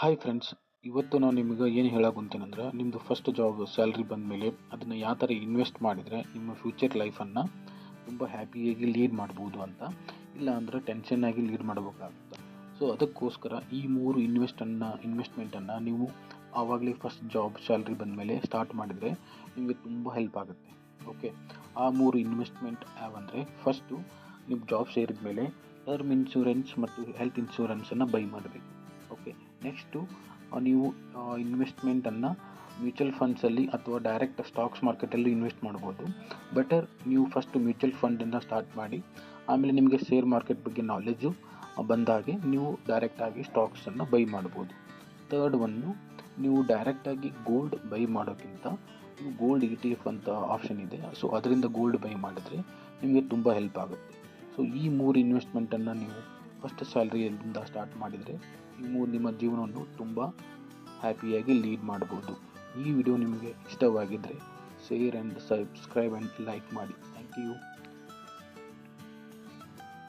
Hi friends, ಇವತ್ತು ನಾನು ನಿಮಗೆ ಏನು ಹೇಳೋಕುಂತೀನಂದ್ರೆ ನಿಮ್ಮದು ಫಸ್ಟ್ ಜಾಬ್ ಸ್ಯಾಲ್ರಿ ಬಂದ ಮೇಲೆ ಅದನ್ನು ಯಾವ ಥರ ಇನ್ವೆಸ್ಟ್ ಮಾಡಿದರೆ ನಿಮ್ಮ ಫ್ಯೂಚರ್ ಲೈಫನ್ನು ತುಂಬ ಹ್ಯಾಪಿಯಾಗಿ ಲೀಡ್ ಮಾಡ್ಬೋದು ಅಂತ. ಇಲ್ಲ ಅಂದರೆ ಟೆನ್ಷನ್ನಾಗಿ ಲೀಡ್ ಮಾಡಬೇಕಾಗುತ್ತೆ. ಸೊ ಅದಕ್ಕೋಸ್ಕರ ಈ 3 ಇನ್ವೆಸ್ಟ್ಮೆಂಟನ್ನು ನೀವು ಆವಾಗಲೇ ಫಸ್ಟ್ ಜಾಬ್ ಸ್ಯಾಲ್ರಿ ಬಂದ ಮೇಲೆ ಸ್ಟಾರ್ಟ್ ಮಾಡಿದರೆ ನಿಮಗೆ ತುಂಬ ಹೆಲ್ಪ್ ಆಗುತ್ತೆ. ಓಕೆ, ಆ 3 ಇನ್ವೆಸ್ಟ್ಮೆಂಟ್ ಯಾವಂದರೆ, ಫಸ್ಟು ನಿಮ್ಮ ಜಾಬ್ ಸೇರಿದ ಮೇಲೆ ಟರ್ಮ್ ಇನ್ಶೂರೆನ್ಸ್ ಮತ್ತು ಹೆಲ್ತ್ ಇನ್ಶೂರೆನ್ಸನ್ನು ಬೈ ಮಾಡಬೇಕು. ಓಕೆ, ನೆಕ್ಸ್ಟು ನೀವು ಇನ್ವೆಸ್ಟ್ಮೆಂಟನ್ನು ಮ್ಯೂಚುವಲ್ ಫಂಡ್ಸಲ್ಲಿ ಅಥವಾ ಡೈರೆಕ್ಟ್ ಸ್ಟಾಕ್ಸ್ ಮಾರ್ಕೆಟಲ್ಲಿ ಇನ್ವೆಸ್ಟ್ ಮಾಡ್ಬೋದು. ಬೆಟರ್ ನೀವು ಫಸ್ಟ್ ಮ್ಯೂಚುವಲ್ ಫಂಡನ್ನು ಸ್ಟಾರ್ಟ್ ಮಾಡಿ, ಆಮೇಲೆ ನಿಮಗೆ ಶೇರ್ ಮಾರ್ಕೆಟ್ ಬಗ್ಗೆ ನಾಲೆಡ್ಜು ಬಂದಾಗೆ ನೀವು ಡೈರೆಕ್ಟಾಗಿ ಸ್ಟಾಕ್ಸನ್ನು ಬೈ ಮಾಡ್ಬೋದು. ಥರ್ಡ್ ಒನ್ನು, ನೀವು ಡೈರೆಕ್ಟಾಗಿ ಗೋಲ್ಡ್ ಬೈ ಮಾಡೋಕ್ಕಿಂತ ನೀವು ಗೋಲ್ಡ್ ETF ಅಂತ ಆಪ್ಷನ್ ಇದೆ. ಸೊ ಅದರಿಂದ ಗೋಲ್ಡ್ ಬೈ ಮಾಡಿದರೆ ನಿಮಗೆ ತುಂಬ ಹೆಲ್ಪ್ ಆಗುತ್ತೆ. ಸೊ ಈ 3 ಇನ್ವೆಸ್ಟ್ಮೆಂಟನ್ನು ನೀವು ಫಸ್ಟ್ ಸ್ಯಾಲ್ರಿಯಿಂದ ಸ್ಟಾರ್ಟ್ ಮಾಡಿದರೆ ನೀವು ನಿಮ್ಮ ಜೀವನವನ್ನು ತುಂಬ ಹ್ಯಾಪಿಯಾಗಿ ಲೀಡ್ ಮಾಡ್ಬೋದು. ಈ ವಿಡಿಯೋ ನಿಮಗೆ ಇಷ್ಟವಾಗಿದ್ದರೆ share and subscribe and like ಮಾಡಿ. Thank you.